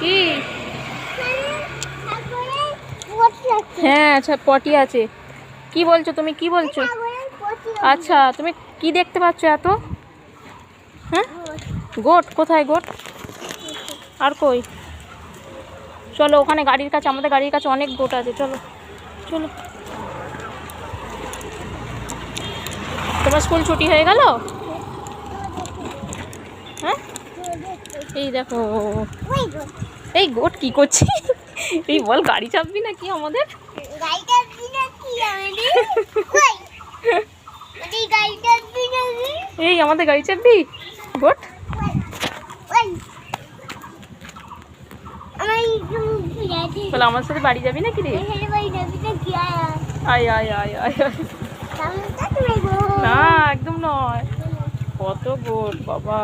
কি? হ্যাঁ আচ্ছা, পটি আছে। কি বলছো তুমি, কি বলছো? আচ্ছা, তুমি কি দেখতে পাচ্ছ এত? হ্যাঁ, গোট কোথায়? গোট আর কই? চলো ওখানে গাড়ির কাছে, আমাদের গাড়ির কাছে অনেক গোট আছে, চলো চলো। তোমার স্কুল ছুটি হয়ে গেল? হ্যাঁ, এই দেখো, এই গোট কি করছি? এই বল, গাড়ি চাপবি না কি আমাদের? এই আমাদের গাড়ি চাপবি? গোট বলে আমার সাথে বাড়ি যাবি নাকি রে? আয় আয় আয় আয় আয়। না একদম নয়, কত গোট বাবা।